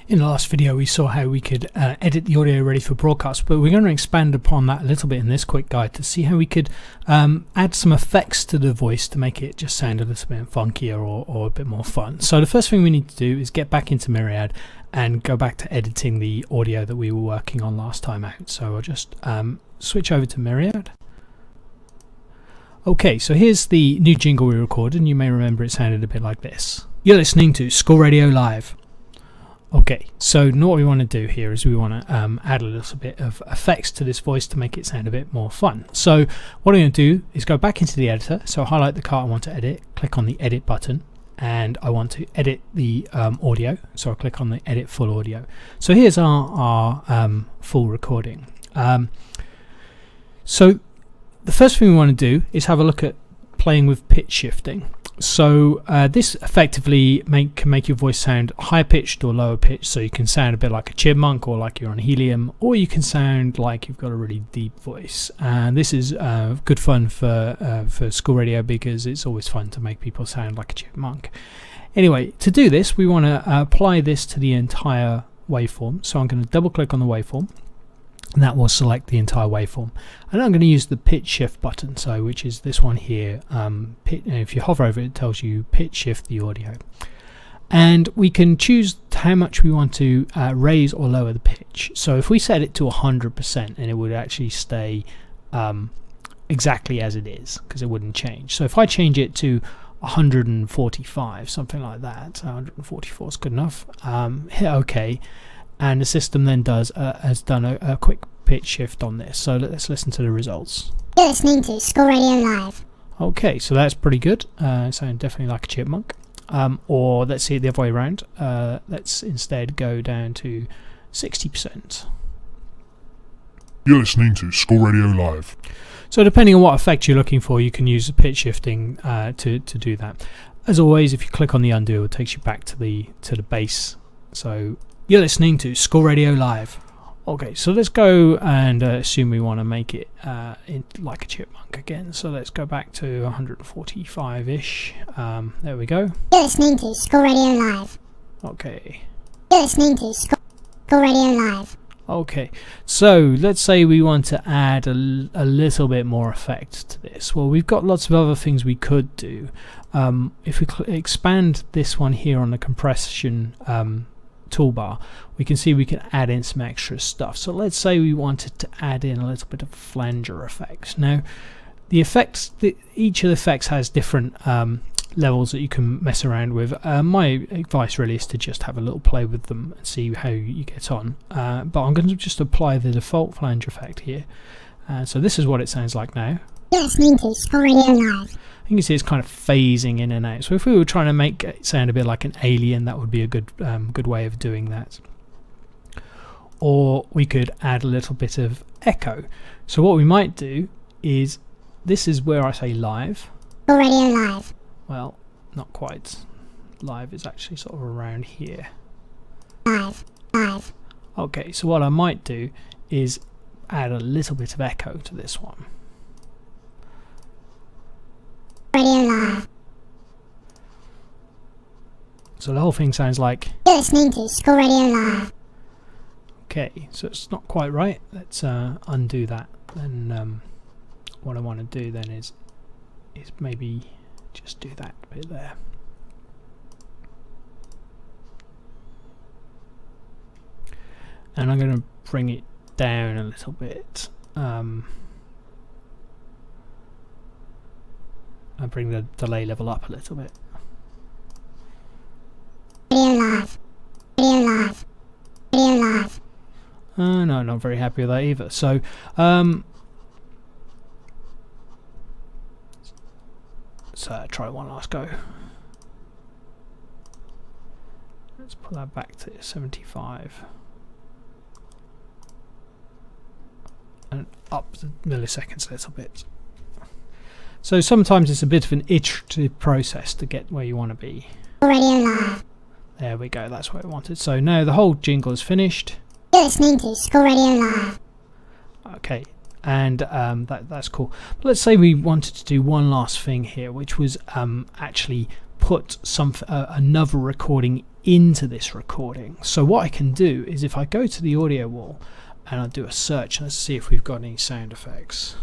In the last video we saw how we could edit the audio ready for broadcast, but we're going to expand upon that a little bit in this quick guide to see how we could add some effects to the voice to make it just sound a little bit funkier or a bit more fun. So the first thing we need to do is get back into Myriad and go back to editing the audio that we were working on last time out. So I'll just switch over to Myriad. Okay, so here's the new jingle we recorded, and you may remember it sounded a bit like this. You're listening to School Radio Live. Okay, so what we want to do here is we want to add a little bit of effects to this voice to make it sound a bit more fun. So what I'm going to do is go back into the editor, so highlight the car I want to edit, click on the edit button, and I want to edit the audio, so I'll click on the edit full audio. So here's our full recording. So the first thing we want to do is have a look at playing with pitch shifting. So this effectively can make your voice sound higher pitched or lower pitched, so you can sound a bit like a chipmunk or like you're on helium, or you can sound like you've got a really deep voice. And this is good fun for school radio because it's always fun to make people sound like a chipmunk. Anyway, to do this we want to apply this to the entire waveform. So I'm going to double click on the waveform, and that will select the entire waveform, and I'm going to use the pitch shift button, so which is this one here. If you hover over it, it tells you pitch shift the audio, and we can choose how much we want to raise or lower the pitch. So if we set it to 100%, and it would actually stay exactly as it is because it wouldn't change. So if I change it to 145, something like that, 144 is good enough, hit OK, and the system then has done a quick pitch shift on this. So let's listen to the results. You're listening to School Radio Live. Okay, so that's pretty good. Sound definitely like a chipmunk. Or let's see it the other way around. Let's instead go down to 60%. You're listening to School Radio Live. So depending on what effect you're looking for, you can use the pitch shifting to do that. As always, if you click on the undo, it takes you back to the bass. So you're listening to School Radio Live. Okay, so let's go and assume we want to make it like a chipmunk again. So let's go back to 145-ish. There we go. You're listening to School Radio Live. Okay. You're listening to School Radio Live. Okay, so let's say we want to add a little bit more effect to this. Well, we've got lots of other things we could do. If we expand this one here on the compression toolbar, we can see we can add in some extra stuff. So let's say we wanted to add in a little bit of flanger effects. Now the effects, each of the effects has different levels that you can mess around with. My advice really is to just have a little play with them and see how you get on, but I'm going to just apply the default flanger effect here. So this is what it sounds like now. You're listening to School Radio Live. You can see it's kind of phasing in and out. So if we were trying to make it sound a bit like an alien, that would be a good way of doing that. Or we could add a little bit of echo. So what we might do is, this is where I say live. School Radio Live. Well, not quite. Live is actually sort of around here. Live. Okay, so what I might do is add a little bit of echo to this one. Radio Live. So the whole thing sounds like... You're listening to School Radio Live. Okay, so it's not quite right. Let's undo that. Then what I want to do then is maybe just do that bit there. And I'm going to bring it down a little bit. I'll bring the delay level up a little bit. Radio Live. Radio Live. Radio Live. No, not very happy with that either. So try one last go. Let's put that back to 75 and up the milliseconds a little bit. So sometimes it's a bit of an iterative process to get where you want to be. Radio Live. There we go, that's what I wanted. So now the whole jingle is finished. You're listening to School Radio Live. Okay, and that's cool. But let's say we wanted to do one last thing here, which was actually put another recording into this recording. So what I can do is, if I go to the audio wall and I do a search, let's see if we've got any sound effects.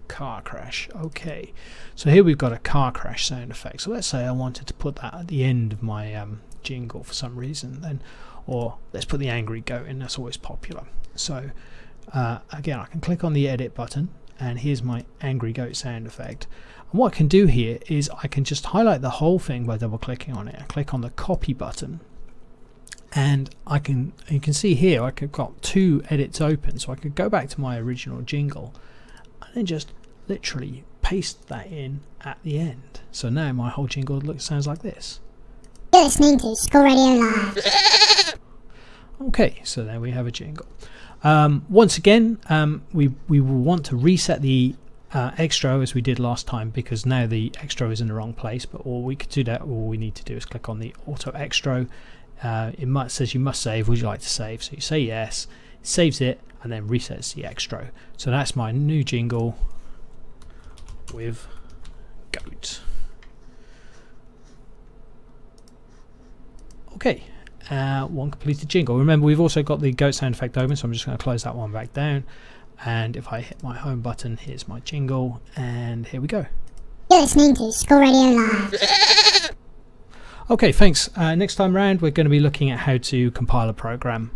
Car crash. Okay, so here we've got a car crash sound effect. So let's say I wanted to put that at the end of my jingle for some reason, then, or let's put the angry goat in. That's always popular. So again, I can click on the edit button, and here's my angry goat sound effect. And what I can do here is I can just highlight the whole thing by double clicking on it. I click on the copy button, and you can see here I've got 2 edits open, so I could go back to my original jingle and then just literally paste that in at the end. So now my whole jingle sounds like this. You're listening to School Radio Live. Okay, so there we have a jingle. Once again, we will want to reset the extra as we did last time, because now the extra is in the wrong place. But all we need to do is click on the auto extra. It says you must save. Would you like to save? So you say yes, it saves it, and then resets the extra. So that's my new jingle with goat. Okay, one completed jingle. Remember, we've also got the goat sound effect open, so I'm just going to close that one back down. And if I hit my home button, here's my jingle, and here we go. You're listening to School Radio Live. Okay, thanks. Next time round, we're going to be looking at how to compile a program.